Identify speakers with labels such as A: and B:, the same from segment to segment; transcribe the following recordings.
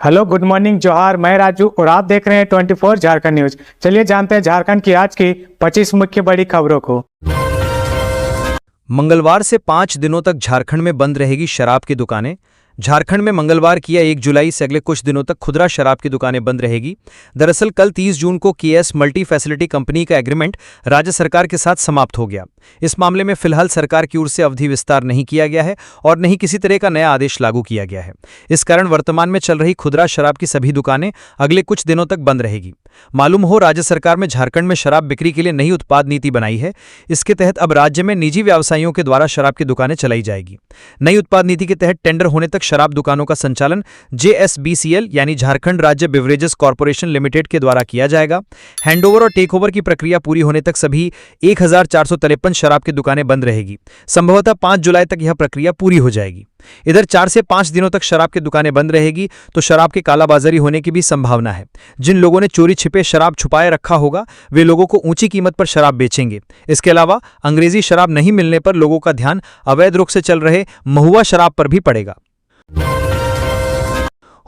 A: Hello, good morning, जोहार। मैं राजू और आप देख रहे हैं 24 झारखंड न्यूज। चलिए जानते हैं झारखंड की आज की 25 मुख्य बड़ी खबरों को।
B: मंगलवार से 5 दिनों तक झारखंड में बंद रहेगी शराब की दुकानें। झारखंड में मंगलवार की या 1 जुलाई से अगले कुछ दिनों तक खुदरा शराब की दुकानें बंद रहेगी। दरअसल कल 30 जून को केएस मल्टी फैसिलिटी कंपनी का एग्रीमेंट राज्य सरकार के साथ समाप्त हो गया। इस मामले में फिलहाल सरकार की ओर से अवधि विस्तार नहीं किया गया है और न ही किसी तरह का नया आदेश लागू किया गया है। इस कारण वर्तमान में चल रही खुदरा शराब की सभी दुकानें अगले कुछ दिनों तक बंद रहेगी। मालूम हो, राज्य सरकार में झारखंड में शराब बिक्री के लिए नई उत्पाद नीति बनाई है। इसके तहत अब राज्य में निजी व्यवसायियों के द्वारा शराब की दुकानें चलाई जाएगी। नई उत्पाद नीति के तहत टेंडर होने तक शराब दुकानों का संचालन जेएसबीसीएल यानी झारखंड राज्य बिवरेजेस कॉर्पोरेशन लिमिटेड के द्वारा किया जाएगा। हैंडओवर और टेकओवर की प्रक्रिया पूरी होने तक सभी 1453 शराब की दुकानें बंद रहेगी। संभवतः 5 जुलाई तक यह प्रक्रिया पूरी हो जाएगी। इधर 4 से 5 दिनों तक शराब की दुकानें बंद रहेगी तो शराब की कालाबाजारी होने की भी संभावना है। जिन लोगों ने चोरी छिपे शराब छुपाए रखा होगा वे लोगों को ऊंची कीमत पर शराब बेचेंगे। इसके अलावा अंग्रेजी शराब नहीं मिलने पर लोगों का ध्यान अवैध रूप से चल रहे महुआ शराब पर भी पड़ेगा।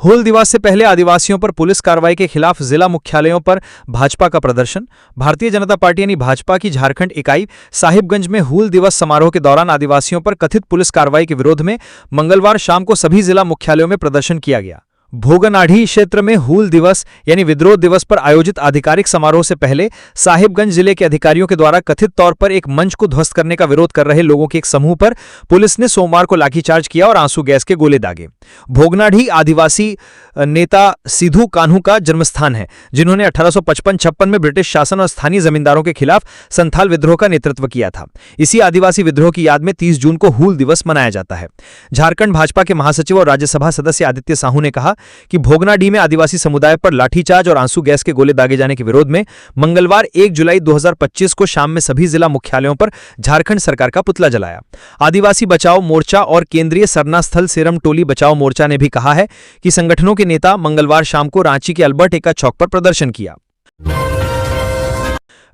B: हूल दिवस से पहले आदिवासियों पर पुलिस कार्रवाई के खिलाफ जिला मुख्यालयों पर भाजपा का प्रदर्शन। भारतीय जनता पार्टी यानी भाजपा की झारखंड इकाई साहिबगंज में हूल दिवस समारोह के दौरान आदिवासियों पर कथित पुलिस कार्रवाई के विरोध में मंगलवार शाम को सभी जिला मुख्यालयों में प्रदर्शन किया गया। भोगनाढ़ी क्षेत्र में हूल दिवस यानी विद्रोह दिवस पर आयोजित आधिकारिक समारोह से पहले साहिबगंज जिले के अधिकारियों के द्वारा कथित तौर पर एक मंच को ध्वस्त करने का विरोध कर रहे लोगों के एक समूह पर पुलिस ने सोमवार को लाठीचार्ज किया और आंसू गैस के गोले दागे। भोगनाढ़ी आदिवासी नेता सिद्धू कान्हू का जन्मस्थान है, जिन्होंने 1855-56 में ब्रिटिश शासन और स्थानीय जमींदारों के खिलाफ संथाल विद्रोह का नेतृत्व किया था। इसी आदिवासी विद्रोह की याद में 30 जून को हूल दिवस मनाया जाता है। झारखंड भाजपा के महासचिव और राज्यसभा सदस्य आदित्य साहू ने कहा कि भोगनाडीह में आदिवासी समुदाय पर लाठीचार्ज और आंसू गैस के गोले दागे जाने के विरोध में मंगलवार 1 जुलाई 2025 को शाम में सभी जिला मुख्यालयों पर झारखंड सरकार का पुतला जलाया। आदिवासी बचाओ मोर्चा और केंद्रीय सरना स्थल सेरम टोली बचाओ मोर्चा ने भी कहा है कि संगठनों के नेता मंगलवार शाम को रांची के अल्बर्ट एक्का चौक पर प्रदर्शन किया।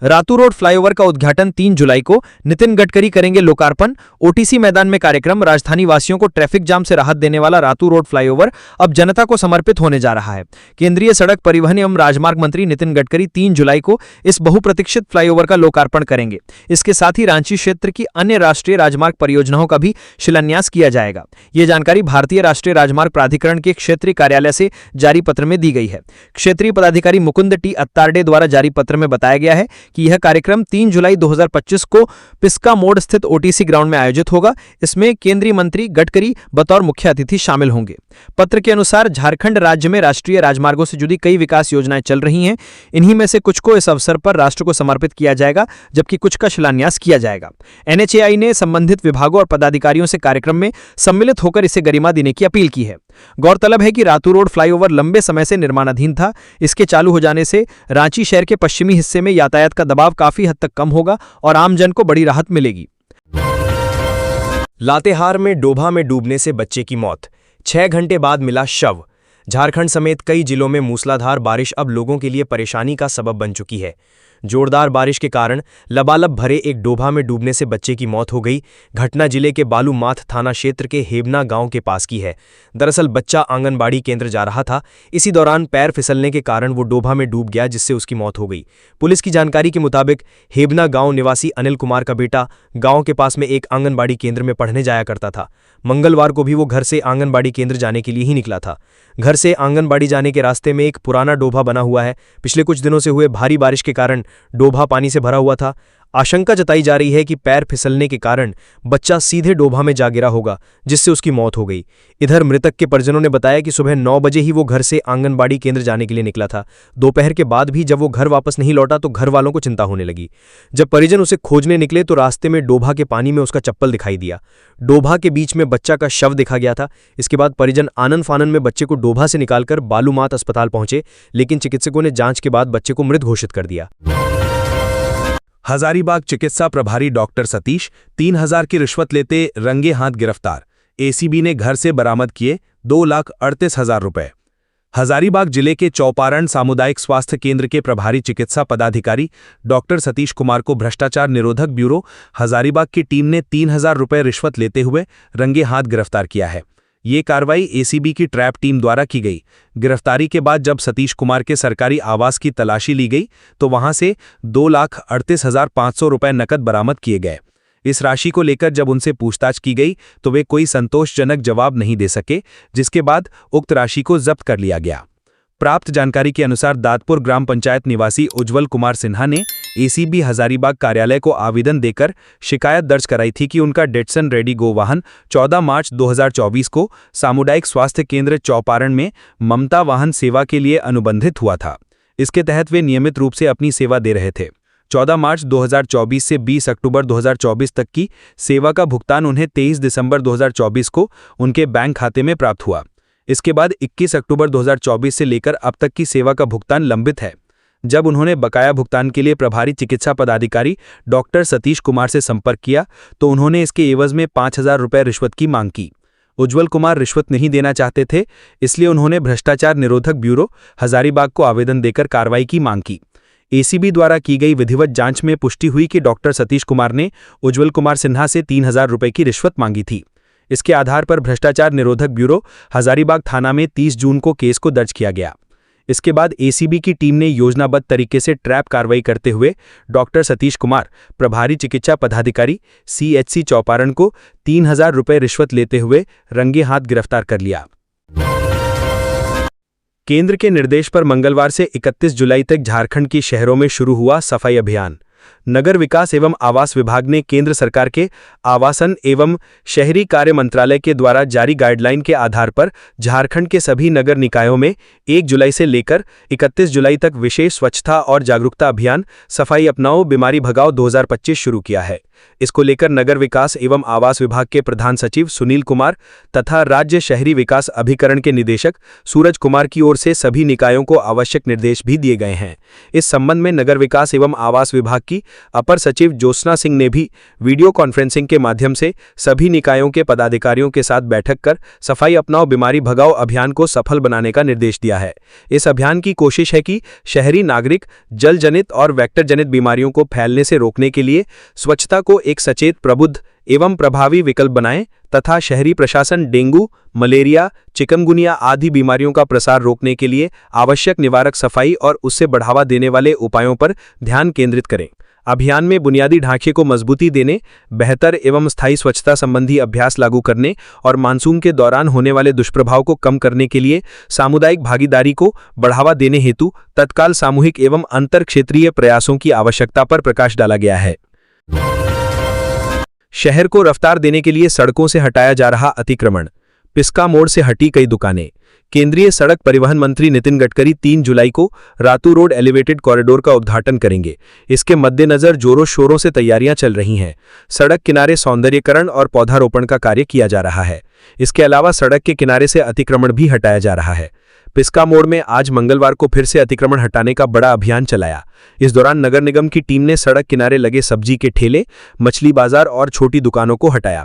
B: रातू रोड फ्लाईओवर का उद्घाटन 3 जुलाई को नितिन गडकरी करेंगे लोकार्पण। ओटीसी मैदान में कार्यक्रम। राजधानी वासियों को ट्रैफिक जाम से राहत देने वाला रातू रोड फ्लाईओवर अब जनता को समर्पित होने जा रहा है। केंद्रीय सड़क परिवहन एवं राजमार्ग मंत्री नितिन गडकरी 3 जुलाई को इस बहुप्रतीक्षित फ्लाईओवर का लोकार्पण करेंगे। इसके साथ ही रांची क्षेत्र की अन्य राष्ट्रीय राजमार्ग परियोजनाओं का भी शिलान्यास किया जाएगा। ये जानकारी भारतीय राष्ट्रीय राजमार्ग प्राधिकरण के क्षेत्रीय कार्यालय से जारी पत्र में दी गई है। क्षेत्रीय पदाधिकारी मुकुंद टी अत्तारडे द्वारा जारी पत्र में बताया गया है कि यह कार्यक्रम 3 जुलाई 2025 को पिस्का मोड़ स्थित ओटीसी ग्राउंड में आयोजित होगा। इसमें केंद्रीय मंत्री गडकरी बतौर मुख्य अतिथि शामिल होंगे। पत्र के अनुसार झारखंड राज्य में राष्ट्रीय राजमार्गों से जुड़ी कई विकास योजनाएं चल रही हैं। इन्हीं में से कुछ को इस अवसर पर राष्ट्र को समर्पित किया जाएगा, जबकि कुछ का शिलान्यास किया जाएगा। एनएचएआई ने संबंधित विभागों और पदाधिकारियों से कार्यक्रम में सम्मिलित होकर इसे गरिमा देने की अपील की है। गौरतलब है कि रातू रोड फ्लाईओवर लंबे समय से निर्माणाधीन था। इसके चालू हो जाने से रांची शहर के पश्चिमी हिस्से में यातायात का दबाव काफी हद तक कम होगा और आमजन को बड़ी राहत मिलेगी।
C: लातेहार में डोभा में डूबने से बच्चे की मौत, 6 घंटे बाद मिला शव। झारखंड समेत कई जिलों में मूसलाधार बारिश अब लोगों के लिए परेशानी का सबब बन चुकी है। जोरदार बारिश के कारण लबालब भरे एक डोभा में डूबने से बच्चे की मौत हो गई। घटना जिले के बालूमाथ थाना क्षेत्र के हेबना गांव के पास की है। दरअसल बच्चा आंगनबाड़ी केंद्र जा रहा था। इसी दौरान पैर फिसलने के कारण वो डोभा में डूब गया, जिससे उसकी मौत हो गई। पुलिस की जानकारी के मुताबिक हेबना गांव निवासी अनिल कुमार का बेटा गांव के पास में एक आंगनबाड़ी केंद्र में पढ़ने जाया करता था। मंगलवार को भी वो घर से आंगनबाड़ी केंद्र जाने के लिए ही निकला था। घर से आंगनबाड़ी जाने के रास्ते में एक पुराना डोभा बना हुआ है। पिछले कुछ दिनों से हुए भारी बारिश के कारण डोभा पानी से भरा हुआ था। आशंका जताई जा रही है कि पैर फिसलने के कारण बच्चा सीधे डोभा में जा गिरा होगा, जिससे उसकी मौत हो गई। इधर मृतक के परिजनों ने बताया कि सुबह 9 बजे ही वो घर से आंगनबाड़ी केंद्र जाने के लिए निकला था। दोपहर के बाद भी जब वो घर वापस नहीं लौटा तो घर वालों को चिंता होने लगी। जब परिजन उसे खोजने निकले तो रास्ते में डोभा के पानी में उसका चप्पल दिखाई दिया। डोभा के बीच में बच्चा का शव देखा गया था। इसके बाद परिजन आनन फानन में बच्चे को डोभा से निकालकर बालूमाथ अस्पताल पहुंचे, लेकिन चिकित्सकों ने जांच के बाद बच्चे को मृत घोषित कर दिया।
D: हजारीबाग चिकित्सा प्रभारी डॉक्टर सतीश 3000 की रिश्वत लेते रंगे हाथ गिरफ्तार। एसीबी ने घर से बरामद किए 2,38,000 रुपए। हजारीबाग जिले के चौपारण सामुदायिक स्वास्थ्य केंद्र के प्रभारी चिकित्सा पदाधिकारी डॉक्टर सतीश कुमार को भ्रष्टाचार निरोधक ब्यूरो हजारीबाग की टीम ने 3000 रुपए रिश्वत लेते हुए रंगे हाथ गिरफ्तार किया है। ये कार्रवाई एसीबी की ट्रैप टीम द्वारा की गई। गिरफ्तारी के बाद जब सतीश कुमार के सरकारी आवास की तलाशी ली गई तो वहां से 2,38,500 रुपए नकद बरामद किए गए। इस राशि को लेकर जब उनसे पूछताछ की गई तो वे कोई संतोषजनक जवाब नहीं दे सके, जिसके बाद उक्त राशि को जब्त कर लिया गया। प्राप्त जानकारी के अनुसार दादपुर ग्राम पंचायत निवासी उज्जवल कुमार सिन्हा ने एसीबी हजारीबाग कार्यालय को आवेदन देकर शिकायत दर्ज कराई थी कि उनका डेटसन रेडी गो वाहन 14 मार्च 2024 को सामुदायिक स्वास्थ्य केंद्र चौपारण में ममता वाहन सेवा के लिए अनुबंधित हुआ था। इसके तहत वे नियमित रूप से अपनी सेवा दे रहे थे। 14 मार्च 2024 से 20 अक्टूबर 2024 तक की सेवा का भुगतान उन्हें 23 दिसंबर 2024 को उनके बैंक खाते में प्राप्त हुआ। इसके बाद 21 अक्टूबर 2024 से लेकर अब तक की सेवा का भुगतान लंबित है। जब उन्होंने बकाया भुगतान के लिए प्रभारी चिकित्सा पदाधिकारी डॉक्टर सतीश कुमार से संपर्क किया तो उन्होंने इसके एवज में 5,000 रुपये रिश्वत की मांग की। उज्जवल कुमार रिश्वत नहीं देना चाहते थे, इसलिए उन्होंने भ्रष्टाचार निरोधक ब्यूरो हजारीबाग को आवेदन देकर कार्रवाई की मांग की। एसीबी द्वारा की गई विधिवत जांच में पुष्टि हुई कि डॉक्टर सतीश कुमार ने उज्जवल कुमार सिन्हा से 3,000 रुपये की रिश्वत मांगी थी। इसके आधार पर भ्रष्टाचार निरोधक ब्यूरो हजारीबाग थाना में 30 जून को केस को दर्ज किया गया। इसके बाद एसीबी की टीम ने योजनाबद्ध तरीके से ट्रैप कार्रवाई करते हुए डॉक्टर सतीश कुमार, प्रभारी चिकित्सा पदाधिकारी सीएचसी चौपारण को 3,000 रुपये रिश्वत लेते हुए रंगे हाथ गिरफ्तार कर लिया। केंद्र के निर्देश पर मंगलवार से 31 जुलाई तक झारखंड के शहरों में शुरू हुआ सफाई अभियान। नगर विकास एवं आवास विभाग ने केंद्र सरकार के आवासन एवं शहरी कार्य मंत्रालय के द्वारा जारी गाइडलाइन के आधार पर झारखंड के सभी नगर निकायों में 1 जुलाई से लेकर 31 जुलाई तक विशेष स्वच्छता और जागरूकता अभियान सफाई अपनाओ बीमारी भगाओ 2025 शुरू किया है। इसको लेकर नगर विकास एवं आवास विभाग के प्रधान सचिव सुनील कुमार तथा राज्य शहरी विकास अभिकरण के निदेशक सूरज कुमार की ओर से सभी निकायों को आवश्यक निर्देश भी दिए गए हैं। इस संबंध में नगर विकास एवं आवास विभाग की अपर सचिव ज्योत्सना सिंह ने भी वीडियो कॉन्फ्रेंसिंग के माध्यम से सभी निकायों के पदाधिकारियों के साथ बैठक कर सफाई अपनाओ बीमारी भगाओ अभियान को सफल बनाने का निर्देश दिया है। इस अभियान की कोशिश है कि शहरी नागरिक जल जनित और वेक्टर जनित बीमारियों को फैलने से रोकने के लिए स्वच्छता को एक सचेत, प्रबुद्ध एवं प्रभावी विकल्प बनाएं तथा शहरी प्रशासन डेंगू, मलेरिया, चिकनगुनिया आदि बीमारियों का प्रसार रोकने के लिए आवश्यक निवारक सफाई और उससे बढ़ावा देने वाले उपायों पर ध्यान केंद्रित करें। अभियान में बुनियादी ढांचे को मजबूती देने, बेहतर एवं स्थायी स्वच्छता संबंधी अभ्यास लागू करने और मानसून के दौरान होने वाले दुष्प्रभाव को कम करने के लिए सामुदायिक भागीदारी को बढ़ावा देने हेतु तत्काल सामूहिक एवं अंतर क्षेत्रीय प्रयासों की आवश्यकता पर प्रकाश डाला गया है। शहर को रफ्तार देने के लिए सड़कों से हटाया जा रहा अतिक्रमण। पिस्का मोड़ से हटी कई दुकानें। केंद्रीय सड़क परिवहन मंत्री नितिन गडकरी 3 जुलाई को रातू रोड एलिवेटेड कॉरिडोर का उद्घाटन करेंगे। इसके मद्देनजर जोरों शोरों से तैयारियां चल रही हैं। सड़क किनारे सौंदर्यीकरण और पौधारोपण का कार्य किया जा रहा है। इसके अलावा सड़क के किनारे से अतिक्रमण भी हटाया जा रहा है। पिस्का मोड़ में आज मंगलवार को फिर से अतिक्रमण हटाने का बड़ा अभियान चलाया। इस दौरान नगर निगम की टीम ने सड़क किनारे लगे सब्जी के ठेले, मछली बाजार और छोटी दुकानों को हटाया।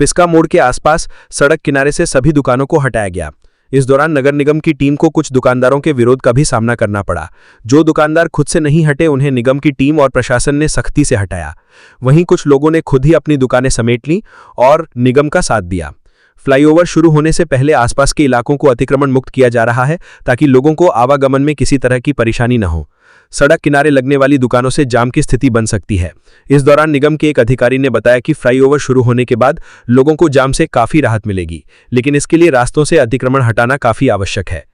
D: पिस्का मोड़ के आसपास सड़क किनारे से सभी दुकानों को हटाया गया। इस दौरान नगर निगम की टीम को कुछ दुकानदारों के विरोध का भी सामना करना पड़ा। जो दुकानदार खुद से नहीं हटे उन्हें निगम की टीम और प्रशासन ने सख्ती से हटाया। वहीं कुछ लोगों ने खुद ही अपनी दुकानें समेट लीं और निगम का साथ दिया। फ्लाईओवर शुरू होने से पहले आसपास के इलाकों को अतिक्रमण मुक्त किया जा रहा है ताकि लोगों को आवागमन में किसी तरह की परेशानी न हो। सड़क किनारे लगने वाली दुकानों से जाम की स्थिति बन सकती है। इस दौरान निगम के एक अधिकारी ने बताया कि फ्लाईओवर शुरू होने के बाद लोगों को जाम से काफी राहत मिलेगी, लेकिन इसके लिए रास्तों से अतिक्रमण हटाना काफी आवश्यक है।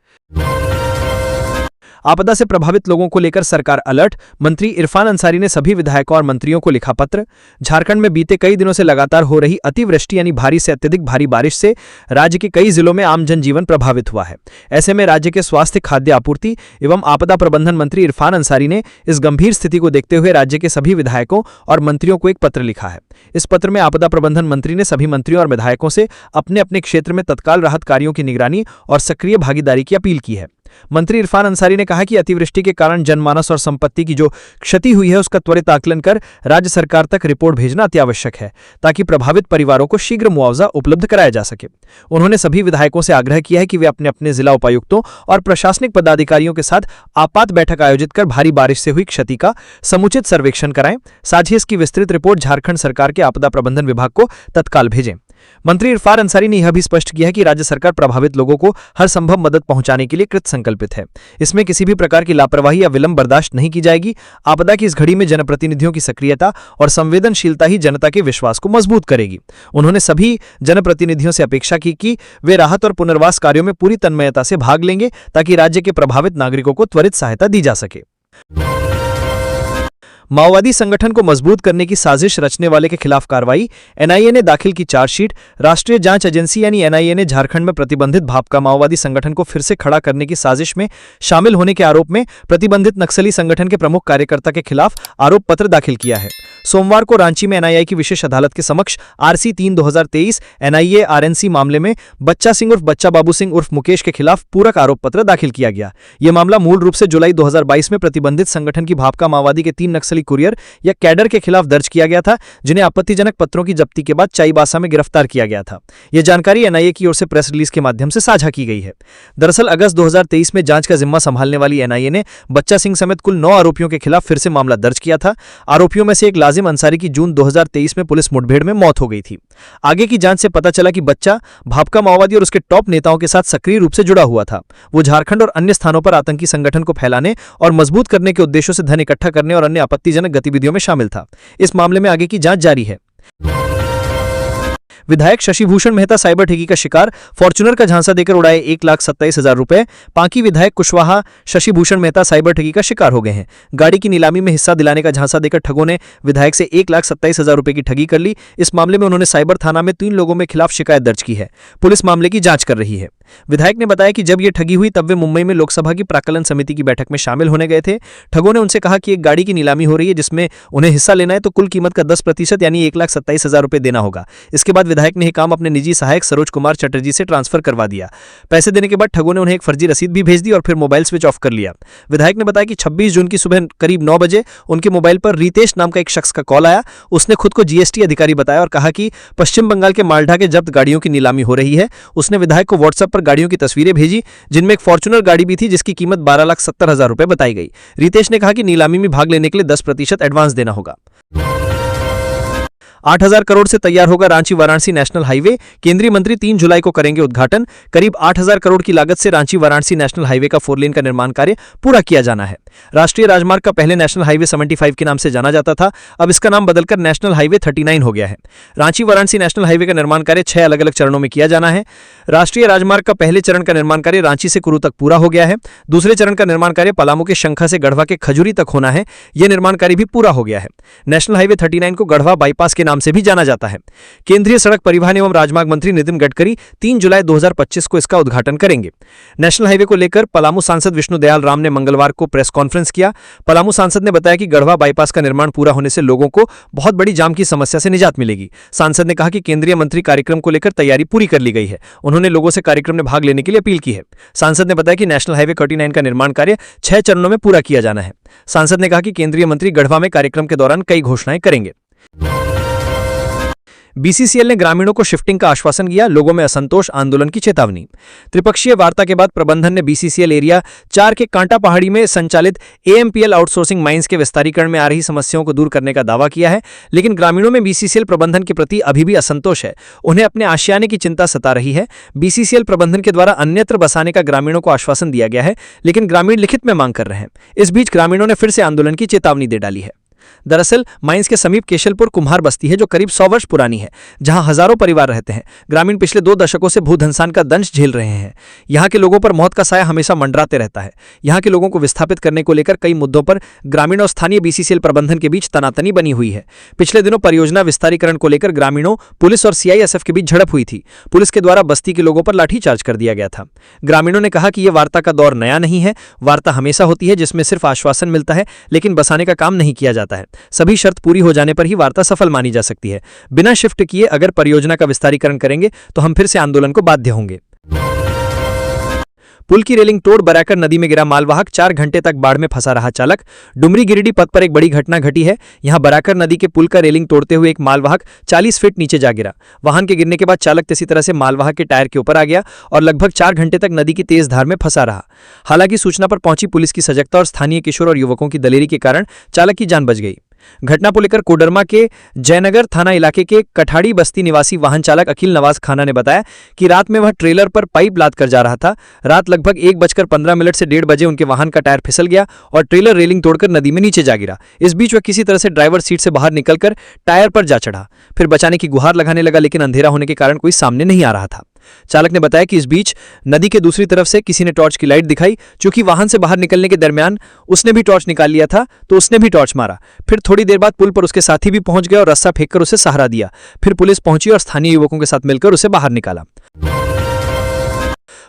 B: आपदा से प्रभावित लोगों को लेकर सरकार अलर्ट। मंत्री इरफान अंसारी ने सभी विधायकों और मंत्रियों को लिखा पत्र। झारखंड में बीते कई दिनों से लगातार हो रही अतिवृष्टि यानी भारी से अत्यधिक भारी बारिश से राज्य के कई जिलों में आम जनजीवन प्रभावित हुआ है। ऐसे में राज्य के स्वास्थ्य, खाद्य आपूर्ति एवं आपदा प्रबंधन मंत्री इरफान अंसारी ने इस गंभीर स्थिति को देखते हुए राज्य के सभी विधायकों और मंत्रियों को एक पत्र लिखा है। इस पत्र में आपदा प्रबंधन मंत्री ने सभी मंत्रियों और विधायकों से अपने अपने क्षेत्र में तत्काल राहत कार्यों की निगरानी और सक्रिय भागीदारी की अपील की है। मंत्री इरफान अंसारी ने कहा कि अतिवृष्टि के कारण जनमानस और संपत्ति की जो क्षति हुई है उसका त्वरित आकलन कर राज्य सरकार तक रिपोर्ट भेजना अति आवश्यक है ताकि प्रभावित परिवारों को शीघ्र मुआवजा उपलब्ध कराया जा सके। उन्होंने सभी विधायकों से आग्रह किया है कि वे अपने अपने जिला उपायुक्तों और प्रशासनिक पदाधिकारियों के साथ आपात बैठक आयोजित कर भारी बारिश से हुई क्षति का समुचित सर्वेक्षण कराएं। साथ ही इसकी विस्तृत रिपोर्ट झारखंड सरकार के आपदा प्रबंधन विभाग को तत्काल भेजें। मंत्री इरफान अंसारी ने यह भी स्पष्ट किया है कि राज्य सरकार प्रभावित लोगों को हर संभव मदद पहुंचाने के लिए कृत संकल्पित है। इसमें किसी भी प्रकार की लापरवाही या विलंब बर्दाश्त नहीं की जाएगी। आपदा की इस घड़ी में जनप्रतिनिधियों की सक्रियता और संवेदनशीलता ही जनता के विश्वास को मजबूत करेगी। उन्होंने सभी जनप्रतिनिधियों से अपेक्षा की कि वे राहत और पुनर्वास कार्यों में पूरी तन्मयता से भाग लेंगे ताकि राज्य के प्रभावित नागरिकों को त्वरित सहायता दी जा सके। माओवादी संगठन को मजबूत करने की साजिश रचने वाले के खिलाफ कार्रवाई। एनआईए ने दाखिल की चार्जशीट। राष्ट्रीय जांच एजेंसी यानी एनआईए ने झारखंड में प्रतिबंधित भाकपा माओवादी संगठन को फिर से खड़ा करने की साजिश में शामिल होने के आरोप में प्रतिबंधित नक्सली संगठन के प्रमुख कार्यकर्ता के खिलाफ आरोप पत्र दाखिल किया है। सोमवार को रांची में एनआईए की विशेष अदालत के समक्ष RC 3/2023 एनआईए आरएनसी मामले में बच्चा सिंह उर्फ बच्चा बाबू सिंह उर्फ मुकेश के खिलाफ पूरक आरोप पत्र दाखिल किया गया। यह मामला मूल रूप से जुलाई 2022 में प्रतिबंधित संगठन की भाकपा माओवादी के 3 नक्सली कुरियर या कैडर के खिलाफ दर्ज किया गया था, जिन्हें आपत्तिजनक पत्रों की जब्ती के बाद चाईबासा में गिरफ्तार किया गया था। यह जानकारी एनआईए की ओर से प्रेस रिलीज के माध्यम से साझा की गई है। दरअसल अगस्त 2023 में जांच का जिम्मा संभालने वाली एनआईए ने बच्चा सिंह समेत कुल 9 आरोपियों के खिलाफ फिर से मामला दर्ज किया था। आरोपियों में से एक लाजिम अंसारी की जून 2023 में पुलिस मुठभेड़ में मौत हो गई थी। आगे की जांच से पता चला कि बच्चा भाकपा माओवादी और उसके टॉप नेताओं के साथ सक्रिय रूप से जुड़ा हुआ था। वो झारखंड और अन्य स्थानों पर आतंकी संगठन को फैलाने और मजबूत करने के उद्देश्यों से धन इकट्ठा करने और अन्य आपत्तिजनक गतिविधियों में शामिल था। इस मामले में आगे की जांच जारी है। विधायक शशिभूषण मेहता साइबर ठगी का शिकार। फॉर्च्यूनर का झांसा देकर उड़ाए 1,27,000 रुपए। पांकी विधायक कुशवाहा शशिभूषण मेहता साइबर ठगी का शिकार हो गए हैं। गाड़ी की नीलामी में हिस्सा दिलाने का झांसा देकर ठगों ने विधायक से 1,27,000 रुपए की ठगी कर ली। इस मामले में उन्होंने साइबर थाना में 3 लोगों के खिलाफ शिकायत दर्ज की है। पुलिस मामले की जांच कर रही है। विधायक ने बताया कि जब यह ठगी हुई तब वे मुंबई में लोकसभा की प्राक्कलन समिति की बैठक में शामिल होने गए थे। ठगों ने उनसे कहा कि एक गाड़ी की नीलामी हो रही है जिसमें उन्हें हिस्सा लेना है, तो कुल कीमत का 10% यानी 1,27,000 रुपए देना होगा। इसके बाद विधायक ने यह काम अपने निजी सहायक सरोज कुमार चटर्जी से ट्रांसफर करवा दिया। पैसे देने के बाद ठगों ने उन्हें एक फर्जी रसीद भी भेज दी और फिर मोबाइल स्विच ऑफ कर लिया। विधायक ने बताया कि 26 जून की सुबह करीब 9 बजे उनके मोबाइल पर रितेश नाम का एक शख्स का कॉल आया। उसने खुद को जीएसटी अधिकारी बताया और कहा कि पश्चिम बंगाल के माल्टा के जब्त गाड़ियों की नीलामी हो रही है। उसने विधायक को व्हाट्सएप पर गाड़ियों की तस्वीरें भेजी, जिनमें एक फॉर्च्यूनर गाड़ी भी थी जिसकी कीमत 12,70,000 रुपए बताई गई। रितेश ने कहा कि नीलामी में भाग लेने के लिए 10% एडवांस देना होगा। 8,000 करोड़ से तैयार होगा रांची वाराणसी नेशनल हाईवे। केंद्रीय मंत्री 3 जुलाई को करेंगे उद्घाटन। करीब 8,000 करोड़ की लागत से रांची वाराणसी नेशनल हाईवे का 4 लेन का निर्माण कार्य पूरा किया जाना है। राष्ट्रीय राजमार्ग का पहले नेशनल हाईवे 75 के नाम से जाना जाता था, अब इसका नाम बदलकर नेशनल हाईवे 39 हो गया है। रांची वाराणसी नेशनल हाईवे का निर्माण कार्य 6 अलग अलग चरणों में किया जाना है। राष्ट्रीय राजमार्ग का पहले चरण का निर्माण कार्य रांची से कुरू तक पूरा हो गया है। दूसरे चरण का निर्माण कार्य पलामू के शंखा से गढ़वा के खजूरी तक होना है। यह निर्माण कार्य भी पूरा हो गया है। नेशनल हाईवे 39 को गढ़वा बाईपास के नाम से भी जाना जाता है। केंद्रीय सड़क परिवहन एवं राजमार्ग मंत्री नितिन गडकरी 3 जुलाई 2025 को इसका उद्घाटन करेंगे। नेशनल हाईवे को लेकर पलामू सांसद विष्णु दयाल राम ने मंगलवार को प्रेस कॉन्फ्रेंस किया। पलामू सांसद ने बताया कि गढ़वा बाईपास का निर्माण पूरा होने से लोगों को बहुत बड़ी जाम की समस्या से निजात मिलेगी। सांसद ने कहा कि केंद्रीय मंत्री कार्यक्रम को लेकर तैयारी पूरी कर ली गई है। उन्होंने लोगों से कार्यक्रम में भाग लेने के लिए अपील की है। सांसद ने बताया कि नेशनल हाईवे 39 का निर्माण कार्य 6 चरणों में पूरा किया जाना है। सांसद ने कहा कि केंद्रीय मंत्री गढ़वा में कार्यक्रम के दौरान कई घोषणाएं करेंगे। बीसीसीएल ने ग्रामीणों को शिफ्टिंग का आश्वासन दिया, लोगों में असंतोष, आंदोलन की चेतावनी। त्रिपक्षीय वार्ता के बाद प्रबंधन ने बीसीसीएल एरिया 4 के कांटा पहाड़ी में संचालित एएमपीएल आउटसोर्सिंग माइंस के विस्तारीकरण में आ रही समस्याओं को दूर करने का दावा किया है, लेकिन ग्रामीणों में बीसीसीएल प्रबंधन के प्रति अभी भी असंतोष है। उन्हें अपने आशियाने की चिंता सता रही है। बीसीसीएल प्रबंधन के द्वारा अन्यत्र बसाने का ग्रामीणों को आश्वासन दिया गया है, लेकिन ग्रामीण लिखित में मांग कर रहे हैं। इस बीच ग्रामीणों ने फिर से आंदोलन की चेतावनी दे डाली है। दरअसल माइंस के समीप केशलपुर कुम्हार बस्ती है जो करीब 100 वर्ष पुरानी है, जहां हजारों परिवार रहते हैं। ग्रामीण पिछले 2 दशकों से भूधंसान का दंश झेल रहे हैं। यहां के लोगों पर मौत का साया हमेशा मंडराते रहता है। यहां के लोगों को विस्थापित करने को लेकर कई मुद्दों पर ग्रामीण और स्थानीय बीसीसीएल प्रबंधन के बीच तनातनी बनी हुई है। पिछले दिनों परियोजना विस्तारीकरण को लेकर ग्रामीणों, पुलिस और सीआईएसएफ के बीच झड़प हुई थी। पुलिस के द्वारा बस्ती के लोगों पर लाठीचार्ज कर दिया गया था। ग्रामीणों ने कहा कि यह वार्ता का दौर नया नहीं है। वार्ता हमेशा होती है जिसमें सिर्फ आश्वासन मिलता है, लेकिन बसाने का काम नहीं किया जाता है। सभी शर्त पूरी हो जाने पर ही वार्ता सफल मानी जा सकती है। बिना शिफ्ट किए अगर परियोजना का विस्तारीकरण करेंगे तो हम फिर से आंदोलन को बाध्य होंगे। पुल की रेलिंग तोड़ बराकर नदी में गिरा मालवाहक, 4 घंटे तक बाढ़ में फंसा रहा चालक। डुमरी गिरिडीह पथ पर एक बड़ी घटना घटी है। यहां बराकर नदी के पुल का रेलिंग तोड़ते हुए एक मालवाहक 40 फीट नीचे जा गिरा। वाहन के गिरने के बाद चालक किसी तरह से मालवाहक के टायर के ऊपर आ गया और लगभग 4 घंटे तक नदी की तेज धार में फंसा रहा। हालांकि सूचना पर पहुंची पुलिस की सजगता और स्थानीय किशोर और युवकों की दलेरी के कारण चालक की जान बच गई। घटना को लेकर कोडरमा के जयनगर थाना इलाके के कठाड़ी बस्ती निवासी वाहन चालक अखिल नवाज खाना ने बताया कि रात में वह ट्रेलर पर पाइप लाद कर जा रहा था। रात लगभग 1:15 से 1:30 बजे उनके वाहन का टायर फिसल गया और ट्रेलर रेलिंग तोड़कर नदी में नीचे जा गिरा। इस बीच वह किसी तरह से ड्राइवर सीट से बाहर निकलकर टायर पर जा चढ़ा, फिर बचाने की गुहार लगाने लगा, लेकिन अंधेरा होने के कारण कोई सामने नहीं आ रहा था। चालक ने बताया कि इस बीच नदी के दूसरी तरफ से किसी ने टॉर्च की लाइट दिखाई। चूंकि वाहन से बाहर निकलने के दरमियान उसने भी टॉर्च निकाल लिया था, तो उसने भी टॉर्च मारा। फिर थोड़ी देर बाद पुल पर उसके साथी भी पहुंच गए और रस्सा फेंककर उसे सहारा दिया। फिर पुलिस पहुंची और स्थानीय युवकों के साथ मिलकर उसे बाहर निकाला।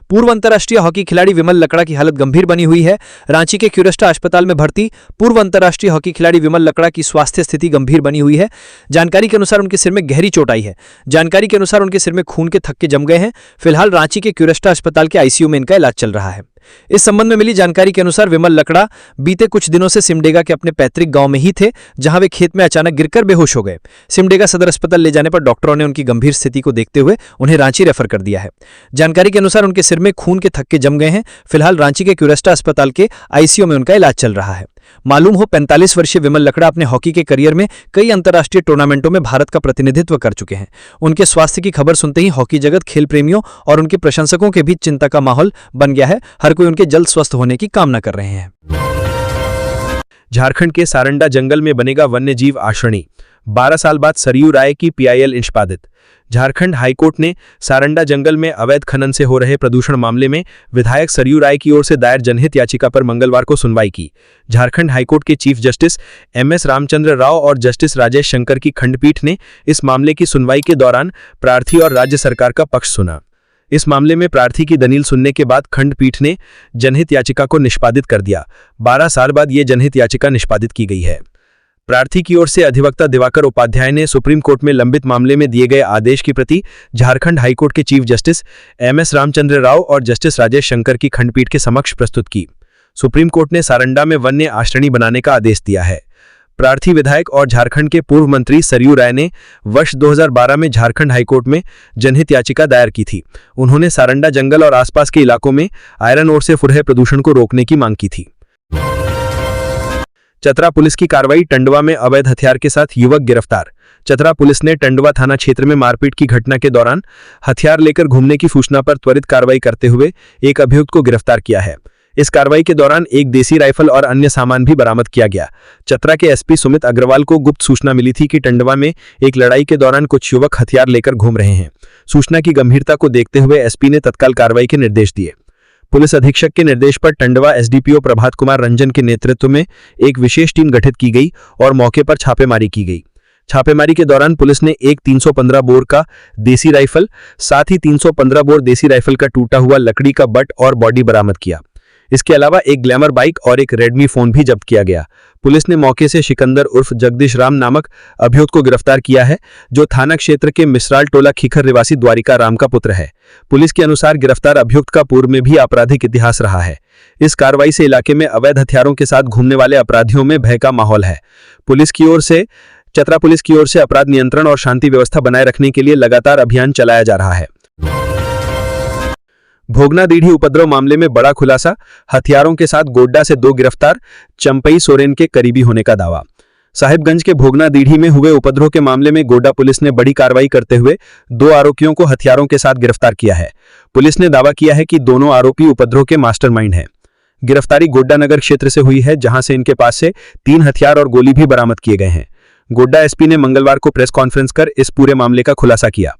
B: पूर्व अंतर्राष्ट्रीय हॉकी खिलाड़ी विमल लकड़ा की हालत गंभीर बनी हुई है। रांची के क्यूरेस्टा अस्पताल में भर्ती पूर्व अंतर्राष्ट्रीय हॉकी खिलाड़ी विमल लकड़ा की स्वास्थ्य स्थिति गंभीर बनी हुई है। जानकारी के अनुसार उनके सिर में गहरी चोट आई है। जानकारी के अनुसार उनके सिर में खून के थक्के जम गए हैं। फिलहाल रांची के क्यूरेस्टा अस्पताल के आईसीयू में इनका इलाज चल रहा है। इस संबंध में मिली जानकारी के अनुसार विमल लकड़ा बीते कुछ दिनों से सिमडेगा के अपने पैतृक गांव में ही थे, जहां वे खेत में अचानक गिरकर बेहोश हो गए। सिमडेगा सदर अस्पताल ले जाने पर डॉक्टरों ने उनकी गंभीर स्थिति को देखते हुए उन्हें रांची रेफर कर दिया है। जानकारी के अनुसार उनके सिर में खून के थक्के जम गए हैं। फिलहाल रांची के क्यूरेस्टा अस्पताल के आईसीयू में उनका इलाज चल रहा है। मालूम हो 45 वर्षीय विमल लकड़ा अपने हॉकी के करियर में कई अंतर्राष्ट्रीय टूर्नामेंटों में भारत का प्रतिनिधित्व कर चुके हैं। उनके स्वास्थ्य की खबर सुनते ही हॉकी जगत, खेल प्रेमियों और उनके प्रशंसकों के बीच चिंता का माहौल बन गया है। हर कोई उनके जल्द स्वस्थ होने की कामना कर रहे हैं।
D: झारखंड के सारंडा जंगल में बनेगा वन्यजीव आश्रणी। 12 साल बाद सरयू राय की पीआईएल निष्पादित। झारखंड हाईकोर्ट ने सारंडा जंगल में अवैध खनन से हो रहे प्रदूषण मामले में विधायक सरयू राय की ओर से दायर जनहित याचिका पर मंगलवार को सुनवाई की। झारखंड हाईकोर्ट के chief justice MS Ramchandra Rao और जस्टिस राजेश शंकर की खंडपीठ ने इस मामले की सुनवाई के दौरान प्रार्थी और राज्य सरकार का पक्ष सुना। इस मामले में प्रार्थी की दलील सुनने के बाद खंडपीठ ने जनहित याचिका को निष्पादित कर दिया। 12 साल बाद ये जनहित याचिका निष्पादित की गई है। प्रार्थी की ओर से अधिवक्ता दिवाकर उपाध्याय ने सुप्रीम कोर्ट में लंबित मामले में दिए गए आदेश की प्रति झारखंड हाईकोर्ट के chief justice MS Ramchandra Rao और जस्टिस राजेश शंकर की खंडपीठ के समक्ष प्रस्तुत की। सुप्रीम कोर्ट ने सारंडा में वन्य आश्रणी बनाने का आदेश दिया है। प्रार्थी विधायक और झारखंड के पूर्व मंत्री सरयू राय ने वर्ष 2012 में झारखंड हाईकोर्ट में जनहित याचिका दायर की थी। उन्होंने सारंडा जंगल और आसपास के इलाकों में आयरन ओर से हो रहे प्रदूषण को रोकने की मांग की थी। चतरा पुलिस की कार्रवाई, टंडवा में अवैध हथियार के साथ युवक गिरफ्तार। चतरा पुलिस ने टंडवा थाना क्षेत्र में मारपीट की घटना के दौरान हथियार लेकर घूमने की सूचना पर त्वरित कार्रवाई करते हुए एक अभियुक्त को गिरफ्तार किया है। इस कार्रवाई के दौरान एक देसी राइफल और अन्य सामान भी बरामद किया गया। चतरा के एसपी सुमित अग्रवाल को गुप्त सूचना मिली थी कि टंडवा में एक लड़ाई के दौरान कुछ युवक हथियार लेकर घूम रहे हैं। सूचना की गंभीरता को देखते हुए एसपी ने तत्काल कार्रवाई के निर्देश दिए। पुलिस अधीक्षक के निर्देश पर टंडवा एसडीपीओ प्रभात कुमार रंजन के नेतृत्व में एक विशेष टीम गठित की गई और मौके पर छापेमारी की गई। छापेमारी के दौरान पुलिस ने एक 315 बोर का देसी राइफल, साथ ही 315 बोर देसी राइफल का टूटा हुआ लकड़ी का बट और बॉडी बरामद किया। इसके अलावा एक ग्लैमर बाइक और एक रेडमी फोन भी जब्त किया गया। पुलिस ने मौके से सिकंदर उर्फ जगदीश राम नामक अभियुक्त को गिरफ्तार किया है, जो थाना क्षेत्र के मिसराल टोला खीखर निवासी द्वारिका राम का पुत्र है। पुलिस के अनुसार गिरफ्तार अभियुक्त का पूर्व में भी आपराधिक इतिहास रहा है। इस कार्रवाई से इलाके में अवैध हथियारों के साथ घूमने वाले अपराधियों में भय का माहौल है। चतरा पुलिस की ओर से अपराध नियंत्रण और शांति व्यवस्था बनाए रखने के लिए लगातार अभियान चलाया जा रहा है। भोगनाडीही उपद्रव मामले में बड़ा खुलासा, हथियारों के साथ गोड्डा से 2 गिरफ्तार, चंपई सोरेन के करीबी होने का दावा। साहिबगंज के भोगनाडीही में हुए उपद्रव के मामले में गोड्डा पुलिस ने बड़ी कार्रवाई करते हुए 2 आरोपियों को हथियारों के साथ गिरफ्तार किया है। पुलिस ने दावा किया है कि दोनों आरोपी उपद्रव के मास्टरमाइंड हैं। गिरफ्तारी गोड्डा नगर क्षेत्र से हुई है, जहां से इनके पास से 3 हथियार और गोली भी बरामद किए गए हैं। गोड्डा एसपी ने मंगलवार को प्रेस कॉन्फ्रेंस कर इस पूरे मामले का खुलासा किया।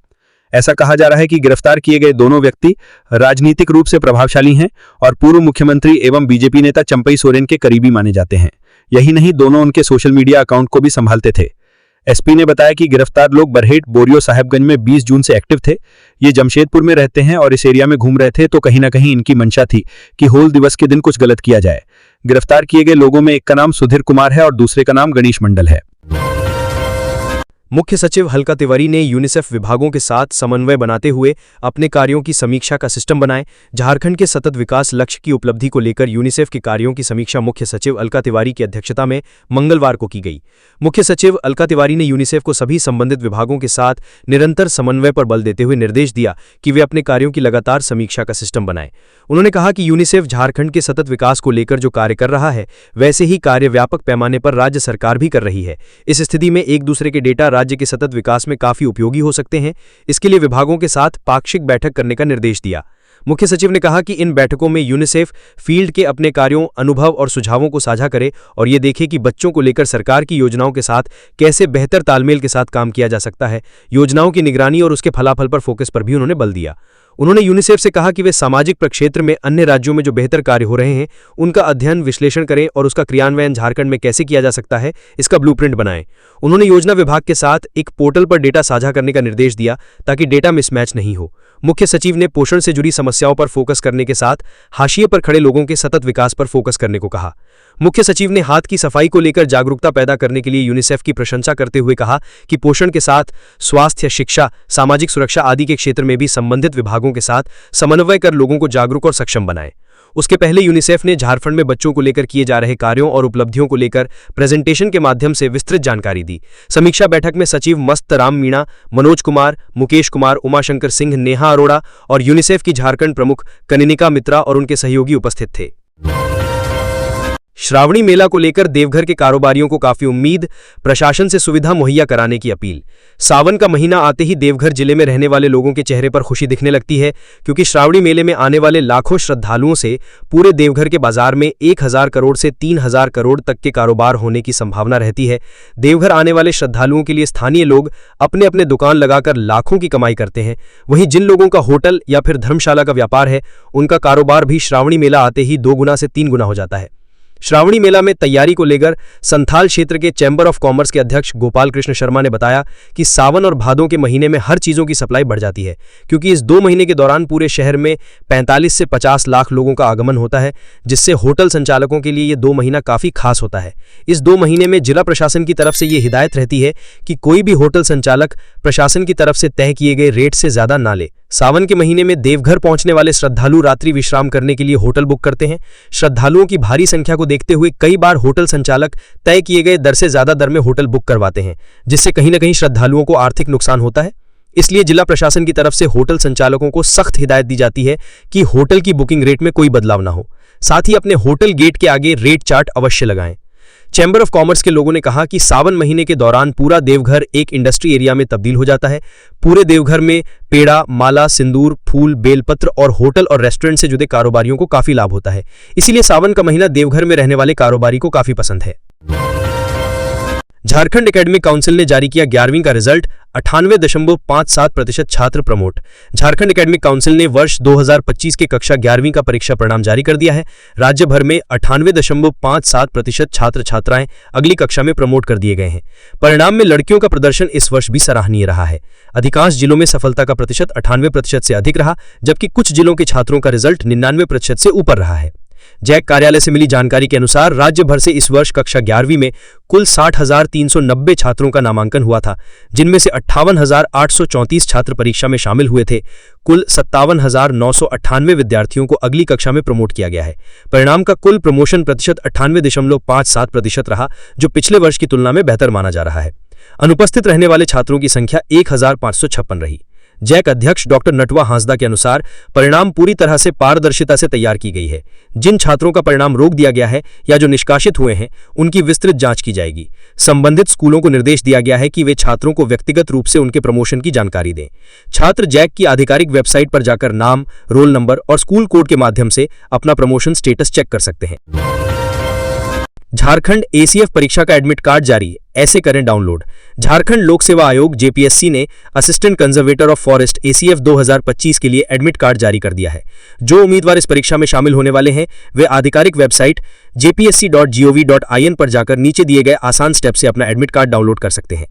D: ऐसा कहा जा रहा है कि गिरफ्तार किए गए दोनों व्यक्ति राजनीतिक रूप से प्रभावशाली हैं और पूर्व मुख्यमंत्री एवं बीजेपी नेता चंपई सोरेन के करीबी माने जाते हैं। यही नहीं, दोनों उनके सोशल मीडिया अकाउंट को भी संभालते थे। एसपी ने बताया कि गिरफ्तार लोग बरहेट, बोरियो, साहिबगंज में 20 जून से एक्टिव थे। ये जमशेदपुर में रहते हैं और इस एरिया में घूम रहे थे, तो कहीं ना कहीं इनकी मंशा थी कि होल दिवस के दिन कुछ गलत किया जाए। गिरफ्तार किए गए लोगों में एक का नाम सुधीर कुमार है और दूसरे का नाम गणेश मंडल है।
C: मुख्य सचिव अलका तिवारी ने यूनिसेफ विभागों के साथ समन्वय बनाते हुए अपने कार्यों की समीक्षा का सिस्टम बनाए। झारखंड के सतत विकास लक्ष्य की उपलब्धि को लेकर यूनिसेफ के कार्यों की समीक्षा मुख्य सचिव अलका तिवारी की अध्यक्षता में मंगलवार को की गई। मुख्य सचिव अलका तिवारी ने यूनिसेफ को सभी संबंधित विभागों के साथ निरंतर समन्वय पर बल देते हुए निर्देश दिया कि वे अपने कार्यों की लगातार समीक्षा का सिस्टम बनाएं। उन्होंने कहा कि यूनिसेफ झारखंड के सतत विकास को लेकर जो कार्य कर रहा है वैसे ही कार्य व्यापक पैमाने पर राज्य सरकार भी कर रही है। इस स्थिति में एक दूसरे के डेटा राज्य के सतत विकास में काफी उपयोगी हो सकते हैं। इसके लिए विभागों के साथ पाक्षिक बैठक करने का निर्देश दिया। मुख्य सचिव ने कहा कि इन बैठकों में यूनिसेफ फील्ड के अपने कार्यों, अनुभव और सुझावों को साझा करे और ये देखे कि बच्चों को लेकर सरकार की योजनाओं के साथ कैसे बेहतर तालमेल के साथ काम किया जा सकता है। योजनाओं की निगरानी और उसके फलाफल पर फोकस पर भी उन्होंने बल दिया। उन्होंने यूनिसेफ से कहा कि वे सामाजिक प्रक्षेत्र में अन्य राज्यों में जो बेहतर कार्य हो रहे हैं उनका अध्ययन विश्लेषण करें और उसका क्रियान्वयन झारखंड में कैसे किया जा सकता है, इसका ब्लूप्रिंट बनाएं। उन्होंने योजना विभाग के साथ एक पोर्टल पर डेटा साझा करने का निर्देश दिया ताकि डेटा मिसमैच नहीं हो। मुख्य सचिव ने पोषण से जुड़ी समस्याओं पर फोकस करने के साथ हाशिए पर खड़े लोगों के सतत विकास पर फोकस करने को कहा। मुख्य सचिव ने हाथ की सफाई को लेकर जागरूकता पैदा करने के लिए यूनिसेफ की प्रशंसा करते हुए कहा कि पोषण के साथ स्वास्थ्य, शिक्षा, सामाजिक सुरक्षा आदि के क्षेत्र में भी संबंधित विभागों के साथ समन्वय कर लोगों को जागरूक और सक्षम बनाए। उसके पहले यूनिसेफ ने झारखंड में बच्चों को लेकर किए जा रहे कार्यों और उपलब्धियों को लेकर प्रेजेंटेशन के माध्यम से विस्तृत जानकारी दी। समीक्षा बैठक में सचिव मस्त राम मीणा, मनोज कुमार, मुकेश कुमार, उमाशंकर सिंह, नेहा अरोड़ा और यूनिसेफ की झारखंड प्रमुख कनिनिका मित्रा और उनके सहयोगी उपस्थित थे। श्रावणी मेला को लेकर देवघर के कारोबारियों को काफी उम्मीद, प्रशासन से सुविधा मुहैया कराने की अपील। सावन का महीना आते ही देवघर जिले में रहने वाले लोगों के चेहरे पर खुशी दिखने लगती है, क्योंकि श्रावणी मेले में आने वाले लाखों श्रद्धालुओं से पूरे देवघर के बाजार में 1000 करोड़ से 3000 करोड़ तक के कारोबार होने की संभावना रहती है। देवघर आने वाले श्रद्धालुओं के लिए स्थानीय लोग अपने अपने दुकान लगाकर लाखों की कमाई करते हैं। वहीं जिन लोगों का होटल या फिर धर्मशाला का व्यापार है, उनका कारोबार भी श्रावणी मेला आते ही 2 गुना से 3 गुना हो जाता है। श्रावणी मेला में तैयारी को लेकर संथाल क्षेत्र के चैंबर ऑफ कॉमर्स के अध्यक्ष गोपाल कृष्ण शर्मा ने बताया कि सावन और भादों के महीने में हर चीजों की सप्लाई बढ़ जाती है, क्योंकि इस 2 महीने के दौरान पूरे शहर में 45 से 50 लाख लोगों का आगमन होता है, जिससे होटल संचालकों के लिए ये 2 महीना काफी खास होता है। इस 2 महीने में जिला प्रशासन की तरफ से ये हिदायत रहती है कि कोई भी होटल संचालक प्रशासन की तरफ से तय किए गए रेट से ज्यादा ना ले। सावन के महीने में देवघर पहुंचने वाले श्रद्धालु रात्रि विश्राम करने के लिए होटल बुक करते हैं। श्रद्धालुओं की भारी संख्या को देखते हुए कई बार होटल संचालक तय किए गए दर से ज्यादा दर में होटल बुक करवाते हैं, जिससे कहीं न कहीं श्रद्धालुओं को आर्थिक नुकसान होता है। इसलिए जिला प्रशासन की तरफ से होटल संचालकों को सख्त हिदायत दी जाती है कि होटल की बुकिंग रेट में कोई बदलाव ना हो। साथ ही अपने होटल गेट के आगे रेट चार्ट अवश्य लगाएं। चैंबर ऑफ कॉमर्स के लोगों ने कहा कि सावन महीने के दौरान पूरा देवघर एक इंडस्ट्री एरिया में तब्दील हो जाता है। पूरे देवघर में पेड़ा, माला, सिंदूर, फूल, बेलपत्र और होटल और रेस्टोरेंट से जुड़े कारोबारियों को काफी लाभ होता है। इसीलिए सावन का महीना देवघर में रहने वाले कारोबारी को काफी पसंद है। झारखंड एकेडमिक काउंसिल ने जारी किया 11वीं का रिजल्ट, 98.57% छात्र प्रमोट। झारखंड एकेडमिक काउंसिल ने वर्ष 2025 के कक्षा 11वीं का परीक्षा परिणाम जारी कर दिया है। राज्य भर में 98.57% छात्र छात्राएं अगली कक्षा में प्रमोट कर दिए गए हैं। परिणाम में लड़कियों का प्रदर्शन इस वर्ष भी सराहनीय रहा है। अधिकांश जिलों में सफलता का प्रतिशत 98% से अधिक रहा, जबकि कुछ जिलों के छात्रों का रिजल्ट 99% से ऊपर रहा है। जैक कार्यालय से मिली जानकारी के अनुसार राज्य भर से इस वर्ष कक्षा 11वीं में कुल 60,390 छात्रों का नामांकन हुआ था, जिनमें से 58,834 छात्र परीक्षा में शामिल हुए थे। कुल 57,998 विद्यार्थियों को अगली कक्षा में प्रमोट किया गया है। परिणाम का कुल प्रमोशन प्रतिशत 98.57% रहा, जो पिछले वर्ष की तुलना में बेहतर माना जा रहा है। अनुपस्थित रहने वाले छात्रों की संख्या 1,556 रही। जैक अध्यक्ष डॉक्टर नटवा हांसदा के अनुसार परिणाम पूरी तरह से पारदर्शिता से तैयार की गई है। जिन छात्रों का परिणाम रोक दिया गया है या जो निष्कासित हुए हैं, उनकी विस्तृत जांच की जाएगी। संबंधित स्कूलों को निर्देश दिया गया है कि वे छात्रों को व्यक्तिगत रूप से उनके प्रमोशन की जानकारी दें। छात्र जैक की आधिकारिक वेबसाइट पर जाकर नाम, रोल नंबर और स्कूल कोड के माध्यम से अपना प्रमोशन स्टेटस चेक कर सकते हैं। झारखंड एसीएफ परीक्षा का एडमिट कार्ड जारी, ऐसे करें डाउनलोड। झारखंड लोक सेवा आयोग जेपीएससी ने assistant conservator of forest ACF 2025 के लिए एडमिट कार्ड जारी कर दिया है। जो उम्मीदवार इस परीक्षा में शामिल होने वाले हैं, वे आधिकारिक वेबसाइट jpsc.gov.in पर जाकर नीचे दिए गए आसान स्टेप से अपना एडमिट कार्ड डाउनलोड कर सकते हैं।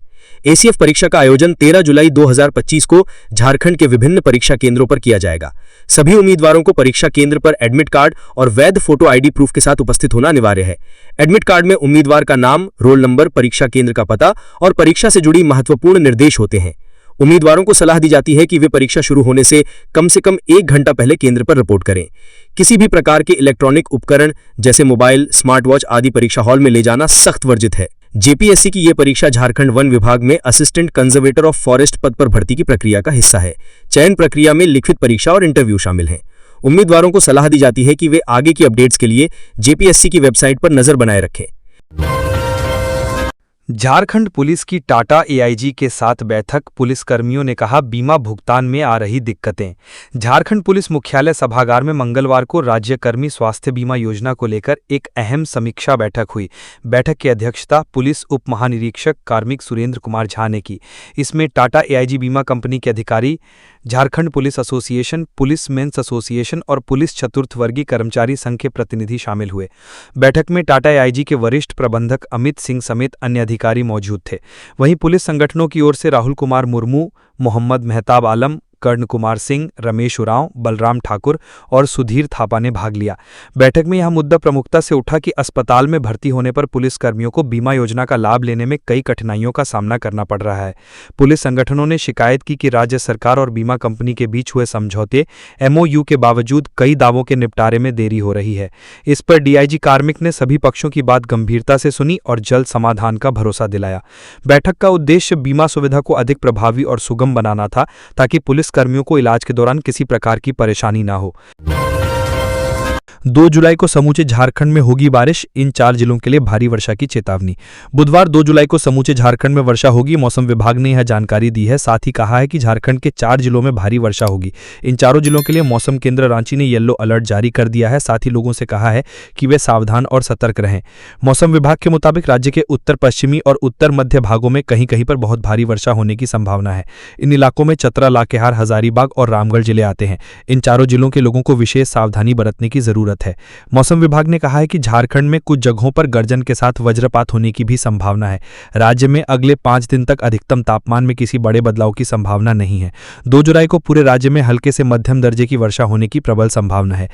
C: एसीएफ परीक्षा का आयोजन 13 जुलाई 2025 को झारखंड के विभिन्न परीक्षा केंद्रों पर किया जाएगा। सभी उम्मीदवारों को परीक्षा केंद्र पर एडमिट कार्ड और वैध फोटो आईडी प्रूफ के साथ उपस्थित होना अनिवार्य है। एडमिट कार्ड में उम्मीदवार का नाम, रोल नंबर, परीक्षा केंद्र का पता और परीक्षा से जुड़ी महत्वपूर्ण निर्देश होते हैं। उम्मीदवारों को सलाह दी जाती है कि वे परीक्षा शुरू होने से कम 1 घंटा पहले केंद्र पर रिपोर्ट करें। किसी भी प्रकार के इलेक्ट्रॉनिक उपकरण जैसे मोबाइल, स्मार्ट वॉच आदि परीक्षा हॉल में ले जाना सख्त वर्जित है। जेपीएससी की यह परीक्षा झारखंड वन विभाग में असिस्टेंट कंजर्वेटर ऑफ फॉरेस्ट पद पर भर्ती की प्रक्रिया का हिस्सा है। चयन प्रक्रिया में लिखित परीक्षा और इंटरव्यू शामिल हैं। उम्मीदवारों को सलाह दी जाती है कि वे आगे की अपडेट्स के लिए जेपीएससी की वेबसाइट पर नजर बनाए रखें।
B: झारखंड पुलिस की टाटा एआईजी के साथ बैठक, पुलिसकर्मियों ने कहा बीमा भुगतान में आ रही दिक्कतें। झारखंड पुलिस मुख्यालय सभागार में मंगलवार को राज्यकर्मी स्वास्थ्य बीमा योजना को लेकर एक अहम समीक्षा बैठक हुई। बैठक की अध्यक्षता पुलिस उप महानिरीक्षक कार्मिक सुरेंद्र कुमार झा ने की। इसमें टाटा एआईजी बीमा कंपनी के अधिकारी, Jharkhand police association, police men's association और पुलिस चतुर्थवर्गीय कर्मचारी संघ के प्रतिनिधि शामिल हुए। बैठक में टाटा एआईजी के वरिष्ठ प्रबंधक अमित सिंह समेत अन्य अधिकारी मौजूद थे। वहीं पुलिस संगठनों की ओर से राहुल कुमार मुर्मू, मोहम्मद मेहताब आलम, कर्ण कुमार सिंह, रमेश उरांव, बलराम ठाकुर और सुधीर थापा ने भाग लिया। बैठक में यह मुद्दा प्रमुखता से उठा कि अस्पताल में भर्ती होने पर पुलिसकर्मियों को बीमा योजना का लाभ लेने में कई कठिनाइयों का सामना करना पड़ रहा है। पुलिस संगठनों ने शिकायत की कि राज्य सरकार और बीमा कंपनी के बीच हुए समझौते एमओयू के बावजूद कई दावों के निपटारे में देरी हो रही है। इस पर डीआईजी कार्मिक ने सभी पक्षों की बात गंभीरता से सुनी और जल्द समाधान का भरोसा दिलाया। बैठक का उद्देश्य बीमा सुविधा को अधिक प्रभावी और सुगम बनाना था ताकि पुलिस कर्मियों को इलाज के दौरान किसी प्रकार की परेशानी ना हो। 2 जुलाई को समूचे झारखंड में होगी बारिश, इन 4 जिलों के लिए भारी वर्षा की चेतावनी। बुधवार 2 जुलाई को समूचे झारखंड में वर्षा होगी। मौसम विभाग ने यह जानकारी दी है। साथ ही कहा है कि झारखंड के 4 जिलों में भारी वर्षा होगी। इन चारों जिलों के लिए मौसम केंद्र रांची ने येलो अलर्ट जारी कर दिया है। साथ ही लोगों से कहा है कि वे सावधान और सतर्क रहें। मौसम विभाग के मुताबिक राज्य के उत्तर पश्चिमी और उत्तर मध्य भागों में कहीं कहीं पर बहुत भारी वर्षा होने की संभावना है। इन इलाकों में चतरा, लातेहार, हजारीबाग और रामगढ़ जिले आते हैं। इन चारों जिलों के लोगों को विशेष सावधानी बरतने की जरूरत है। मौसम विभाग ने कहा है कि झारखंड में कुछ जगहों पर गर्जन के साथ वज्रपात होने की भी संभावना है। राज्य में अगले 5 दिन तक अधिकतम तापमान में किसी बड़े बदलाव की संभावना नहीं है। 2 जुलाई को पूरे राज्य में हल्के से मध्यम दर्जे की वर्षा होने की प्रबल संभावना है।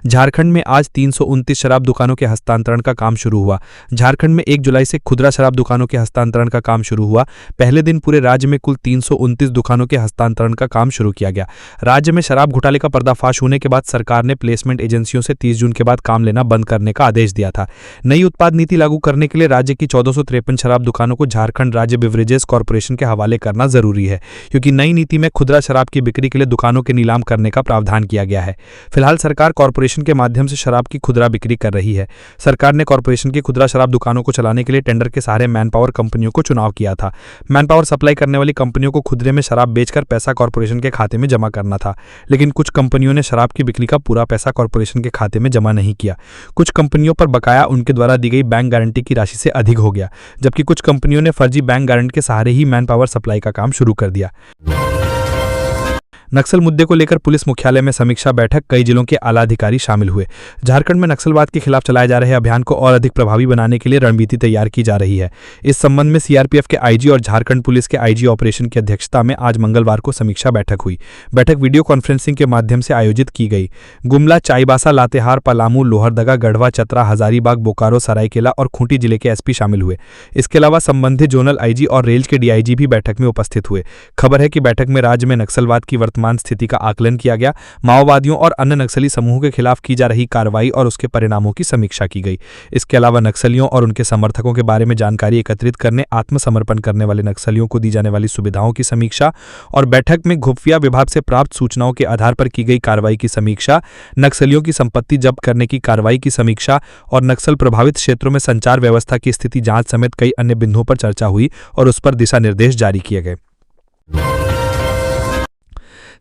B: झारखंड में आज 329 शराब दुकानों के हस्तांतरण का काम शुरू हुआ। झारखंड में 1 जुलाई से खुदरा शराब दुकानों के हस्तांतरण का काम शुरू हुआ। पहले दिन पूरे राज्य में कुल 329 दुकानों के हस्तांतरण का काम शुरू किया गया। राज्य में शराब घोटाले का पर्दाफाश होने के बाद सरकार ने प्लेसमेंट एजेंसियों से 30 जून के बाद काम लेना बंद करने का आदेश दिया था। नई उत्पाद नीति लागू करने के लिए राज्य की 1453 शराब दुकानों को झारखंड राज्य बिवरेजेस कॉर्पोरेशन के हवाले करना जरूरी है, क्योंकि नई नीति में खुदरा शराब की बिक्री के लिए दुकानों के नीलाम करने का प्रावधान किया गया है। फिलहाल सरकार कॉर्पोरेशन के माध्यम से शराब की खुदरा बिक्री कर रही है। सरकार ने कॉर्पोरेशन की खुदरा शराब दुकानों को चलाने के लिए टेंडर के सहारे मैनपावर कंपनियों को चुनाव किया था। मैनपावर सप्लाई करने वाली कंपनियों को खुदरे में शराब बेचकर पैसा कॉर्पोरेशन के खाते में जमा करना था, लेकिन कुछ कंपनियों ने शराब की बिक्री का पूरा पैसा कॉर्पोरेशन के खाते में जमा नहीं किया। कुछ कंपनियों पर बकाया उनके द्वारा दी गई बैंक गारंटी की राशि से अधिक हो गया, जबकि कुछ कंपनियों ने फर्जी बैंक गारंटी के सहारे ही मैनपावर सप्लाई का काम शुरू कर दिया। नक्सल मुद्दे को लेकर पुलिस मुख्यालय में समीक्षा बैठक, कई जिलों के आला अधिकारी शामिल हुए। झारखंड में नक्सलवाद के खिलाफ चलाए जा रहे अभियान को और अधिक प्रभावी बनाने के लिए रणनीति तैयार की जा रही है। इस संबंध में सीआरपीएफ के आईजी और झारखंड पुलिस के आईजी ऑपरेशन की अध्यक्षता में आज मंगलवार को समीक्षा बैठक हुई। बैठक वीडियो कॉन्फ्रेंसिंग के माध्यम से आयोजित की गई। गुमला, चाईबासा, लातेहार, पलामू, लोहरदगा, गढ़वा, चतरा, हजारीबाग, बोकारो, सरायकेला और खूंटी जिले के एसपी शामिल हुए। इसके अलावा संबंधित जोनल आईजी और रेंज के डीआईजी भी बैठक में उपस्थित हुए। खबर है कि बैठक में राज्य में नक्सलवाद की वर्तमान स्थिति का आकलन किया गया, माओवादियों और अन्य नक्सली समूहों के खिलाफ की जा रही कार्रवाई और उसके परिणामों की समीक्षा की गई। इसके अलावा नक्सलियों और उनके समर्थकों के बारे में जानकारी एकत्रित करने, आत्मसमर्पण करने वाले नक्सलियों को दी जाने वाली सुविधाओं की समीक्षा और बैठक में खुफिया विभाग से प्राप्त सूचनाओं के आधार पर की गई कार्रवाई की समीक्षा, नक्सलियों की संपत्ति जब्त करने की कार्रवाई की समीक्षा और नक्सल प्रभावित क्षेत्रों में संचार व्यवस्था की स्थिति जांच समेत कई अन्य बिंदुओं पर चर्चा हुई और उस पर दिशा निर्देश जारी किए गए।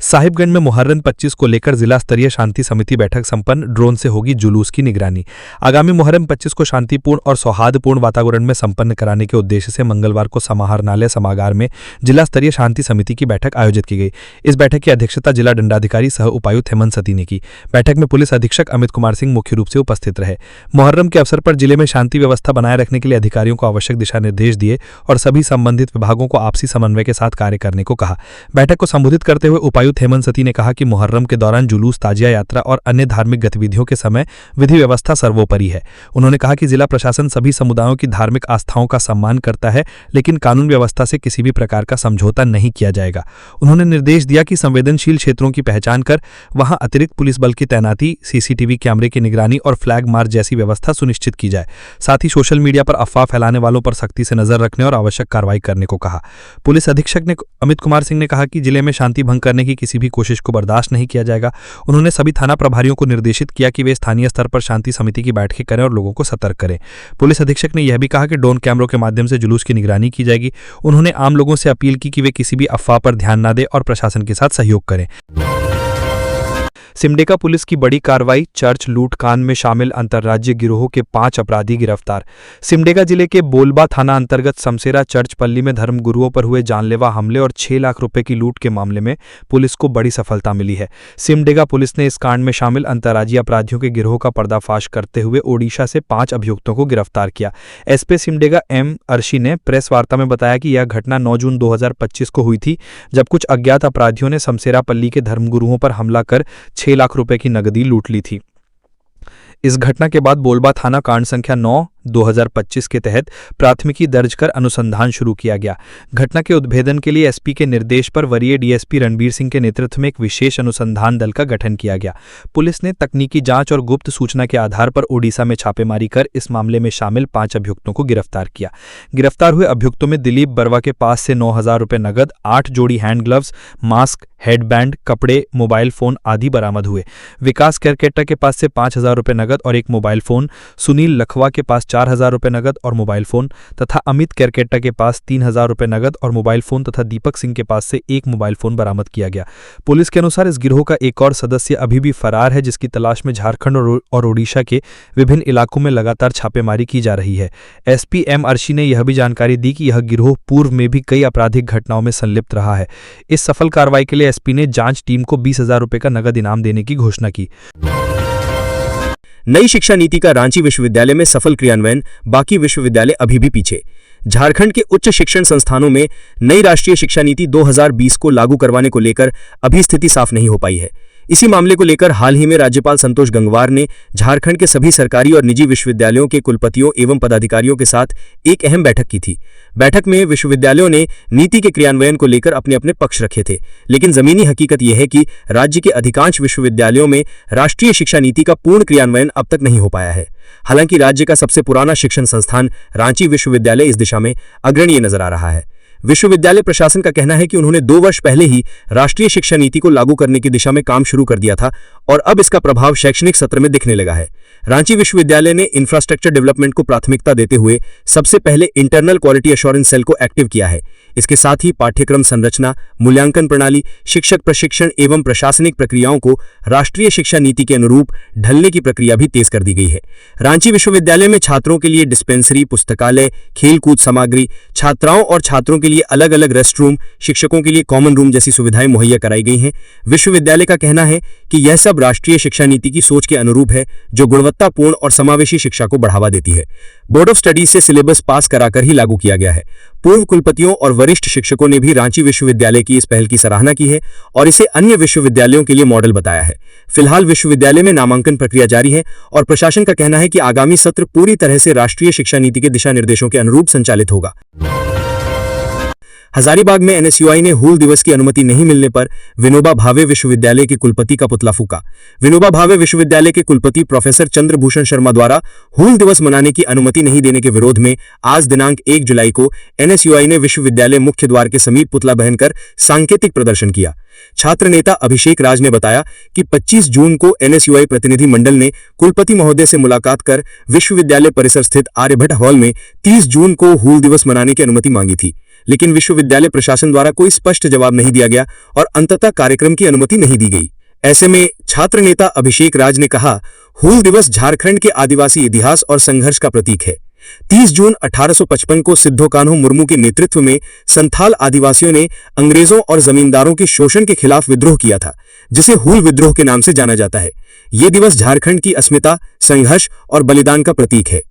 B: साहिबगंज में मुहर्रम 25 को लेकर जिला स्तरीय शांति समिति बैठक संपन्न, ड्रोन से होगी जुलूस की निगरानी। आगामी मुहर्रम 25 को शांतिपूर्ण और सौहार्दपूर्ण वातावरण में संपन्न कराने के उद्देश्य से मंगलवार को समाहरणालय सभागार में जिला स्तरीय शांति समिति की बैठक आयोजित की गई। इस बैठक की अध्यक्षता जिला दंडाधिकारी सह उपायुक्त हेमंत सती ने की। बैठक में पुलिस अधीक्षक अमित कुमार सिंह मुख्य रूप से उपस्थित रहे। मुहर्रम के अवसर पर जिले में शांति व्यवस्था बनाए रखने के लिए अधिकारियों को आवश्यक दिशा निर्देश दिए और सभी संबंधित विभागों को आपसी समन्वय के साथ कार्य करने को कहा। बैठक को संबोधित करते हुए उपायुक्त हेमंत सती ने कहा कि मुहर्रम के दौरान जुलूस, ताजिया यात्रा और अन्य धार्मिक गतिविधियों के समय विधि व्यवस्था सर्वोपरि है। उन्होंने कहा कि जिला प्रशासन सभी समुदायों की धार्मिक आस्थाओं का सम्मान करता है, लेकिन कानून व्यवस्था से किसी भी प्रकार का समझौता नहीं किया जाएगा। उन्होंने निर्देश दिया कि संवेदनशील क्षेत्रों की पहचान कर वहां अतिरिक्त पुलिस बल की तैनाती, सीसीटीवी कैमरे की निगरानी और फ्लैग मार्च जैसी व्यवस्था सुनिश्चित की जाए। साथ ही सोशल मीडिया पर अफवाह फैलाने वालों पर सख्ती से नजर रखने और आवश्यक कार्रवाई करने को कहा। पुलिस अधीक्षक अमित कुमार सिंह ने कहा कि जिले में शांति भंग करने की किसी भी कोशिश को बर्दाश्त नहीं किया जाएगा। उन्होंने सभी थाना प्रभारियों को निर्देशित किया कि वे स्थानीय स्तर पर शांति समिति की बैठकें करें और लोगों को सतर्क करें। पुलिस अधीक्षक ने यह भी कहा कि ड्रोन कैमरों के माध्यम से जुलूस की निगरानी की जाएगी। उन्होंने आम लोगों से अपील की कि वे किसी भी अफवाह पर ध्यान न दें और प्रशासन के साथ सहयोग करें। सिमडेगा पुलिस की बड़ी कार्रवाई, चर्च लूटकांड में शामिल अंतर्राज्यीय गिरोह के 5 अपराधी गिरफ्तार। सिमडेगा जिले के बोलबा थाना अंतर्गत समसेरा चर्च पल्ली में धर्मगुरुओं पर हुए जानलेवा हमले और 6 लाख रुपए की लूट के मामले में पुलिस को बड़ी सफलता मिली है। सिमडेगा पुलिस ने इस कांड में शामिल अंतर्राज्यीय अपराधियों के गिरोह का पर्दाफाश करते हुए ओडिशा से 5 अभियुक्तों को गिरफ्तार किया। एसपी सिमडेगा एम अर्शी ने प्रेस वार्ता में बताया कि यह घटना 9 जून 2025 को हुई थी, जब कुछ अज्ञात अपराधियों ने समसेरा पल्ली के धर्मगुरुओं पर हमला कर 6 लाख रुपए की नकदी लूट ली थी। इस घटना के बाद बोलबा थाना कांड संख्या 9/2025 के तहत प्राथमिकी दर्ज कर अनुसंधान शुरू किया गया। घटना के उद्भेदन के लिए एसपी के निर्देश पर वरीय डीएसपी रणबीर सिंह के नेतृत्व में एक विशेष अनुसंधान दल का गठन किया गया। पुलिस ने तकनीकी जांच और गुप्त सूचना के आधार पर ओडिशा में छापेमारी कर इस मामले में शामिल 5 अभियुक्तों को गिरफ्तार किया। गिरफ्तार हुए अभियुक्तों में दिलीप बरवा के पास से 9,000 रुपए नगद, 8 जोड़ी हैंड ग्लव्स, मास्क, हेडबैंड, कपड़े, मोबाइल फोन आदि बरामद हुए। विकास केरकेट्टा के पास से 5,000 रुपए नगद और एक मोबाइल फोन, सुनील लखवा के पास 4,000 रुपए नगद और मोबाइल फोन तथा अमित केरकेट्टा के पास 3,000 रुपए नगद और मोबाइल फोन तथा दीपक सिंह के पास से एक मोबाइल फोन बरामद किया गया। पुलिस के अनुसार इस गिरोह का एक और सदस्य अभी भी फरार है, जिसकी तलाश में झारखंड और ओडिशा के विभिन्न इलाकों में लगातार छापेमारी की जा रही है। एसपी एम अर्शी ने यह भी जानकारी दी कि यह गिरोह पूर्व में भी कई आपराधिक घटनाओं में संलिप्त रहा है। इस सफल कार्रवाई के लिए एसपी ने जांच टीम को 20,000 रुपए का नगद इनाम देने की घोषणा की।
C: नई शिक्षा नीति का रांची विश्वविद्यालय में सफल क्रियान्वयन, बाकी विश्वविद्यालय अभी भी पीछे। झारखंड के उच्च शिक्षण संस्थानों में नई राष्ट्रीय शिक्षा नीति 2020 को लागू करवाने को लेकर अभी स्थिति साफ नहीं हो पाई है। इसी मामले को लेकर हाल ही में राज्यपाल संतोष गंगवार ने झारखंड के सभी सरकारी और निजी विश्वविद्यालयों के कुलपतियों एवं पदाधिकारियों के साथ एक अहम बैठक की थी। बैठक में विश्वविद्यालयों ने नीति के क्रियान्वयन को लेकर अपने अपने पक्ष रखे थे, लेकिन जमीनी हकीकत यह है कि राज्य के अधिकांश विश्वविद्यालयों में राष्ट्रीय शिक्षा नीति का पूर्ण क्रियान्वयन अब तक नहीं हो पाया है। हालांकि राज्य का सबसे पुराना शिक्षण संस्थान रांची विश्वविद्यालय इस दिशा में अग्रणी नजर आ रहा है। विश्वविद्यालय प्रशासन का कहना है कि उन्होंने 2 वर्ष पहले ही राष्ट्रीय शिक्षा नीति को लागू करने की दिशा में काम शुरू कर दिया था और अब इसका प्रभाव शैक्षणिक सत्र में दिखने लगा है। रांची विश्वविद्यालय ने इंफ्रास्ट्रक्चर डेवलपमेंट को प्राथमिकता देते हुए सबसे पहले इंटरनल क्वालिटी एश्योरेंस सेल को एक्टिव किया है। इसके साथ ही पाठ्यक्रम संरचना, मूल्यांकन प्रणाली, शिक्षक प्रशिक्षण एवं प्रशासनिक प्रक्रियाओं को राष्ट्रीय शिक्षा नीति के अनुरूप ढलने की प्रक्रिया भी तेज कर दी गई है। रांची विश्वविद्यालय में छात्रों के लिए डिस्पेंसरी, पुस्तकालय, खेलकूद सामग्री, छात्राओं और छात्रों के लिए अलग अलग रेस्ट रूम, शिक्षकों के लिए कॉमन रूम जैसी सुविधाएं मुहैया कराई गई हैं। विश्वविद्यालय का कहना है कि यह सब राष्ट्रीय शिक्षा नीति की सोच के अनुरूप है, जो गुणवत्तापूर्ण और समावेशी शिक्षा को बढ़ावा देती है। बोर्ड ऑफ स्टडीज से सिलेबस पास कराकर ही लागू किया गया है। पूर्व कुलपतियों और वरिष्ठ शिक्षकों ने भी रांची विश्वविद्यालय की इस पहल की सराहना की है और इसे अन्य विश्वविद्यालयों के लिए मॉडल बताया है। फिलहाल विश्वविद्यालय में नामांकन प्रक्रिया जारी है और प्रशासन का कहना है कि आगामी सत्र पूरी तरह से राष्ट्रीय शिक्षा नीति के दिशा निर्देशों के अनुरूप संचालित होगा। हजारीबाग में एनएसयूआई ने हूल दिवस की अनुमति नहीं मिलने पर विनोबा भावे विश्वविद्यालय के कुलपति का पुतला फूका। विनोबा भावे विश्वविद्यालय के कुलपति प्रोफेसर चंद्रभूषण शर्मा द्वारा हूल दिवस मनाने की अनुमति नहीं देने के विरोध में आज दिनांक 1 जुलाई को एनएसयूआई ने विश्वविद्यालय मुख्य द्वार के समीप पुतला बहनकर सांकेतिक प्रदर्शन किया। छात्र नेता अभिषेक राज ने बताया कि 25 जून को एनएसयूआई प्रतिनिधि मंडल ने कुलपति महोदय से मुलाकात कर विश्वविद्यालय परिसर स्थित आर्यभट्ट हॉल में 30 जून को हूल दिवस मनाने की अनुमति मांगी थी, लेकिन विश्वविद्यालय प्रशासन द्वारा कोई स्पष्ट जवाब नहीं दिया गया और अंततः कार्यक्रम की अनुमति नहीं दी गई। ऐसे में छात्र नेता अभिषेक राज ने कहा, हूल दिवस झारखंड के आदिवासी इतिहास और संघर्ष का प्रतीक है। 30 जून 1855 को सिद्धो कान्हो मुर्मू के नेतृत्व में संथाल आदिवासियों ने अंग्रेजों और जमींदारों के शोषण के खिलाफ विद्रोह किया था, जिसे हूल विद्रोह के नाम से जाना जाता है। ये दिवस झारखंड की अस्मिता, संघर्ष और बलिदान का प्रतीक है।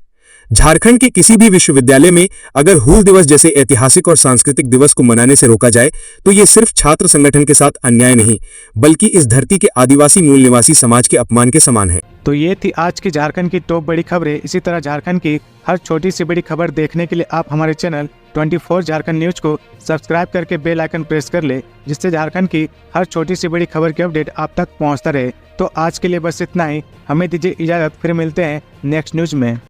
E: झारखंड के किसी भी विश्वविद्यालय में अगर हूल दिवस जैसे ऐतिहासिक और सांस्कृतिक दिवस को मनाने से रोका जाए तो ये सिर्फ छात्र संगठन के साथ अन्याय नहीं बल्कि इस धरती के आदिवासी मूल निवासी समाज के अपमान के समान है।
A: तो ये थी आज की झारखंड की टॉप बड़ी खबरें। इसी तरह झारखंड की हर छोटी सी बड़ी खबर देखने के लिए आप हमारे चैनल 24 झारखंड न्यूज को सब्सक्राइब करके बेल आइकन प्रेस कर ले, जिससे झारखंड की हर छोटी सी बड़ी खबर की अपडेट आप तक पहुंचता रहे। तो आज के लिए बस इतना ही, हमें दीजिए इजाजत, फिर मिलते हैं नेक्स्ट न्यूज में।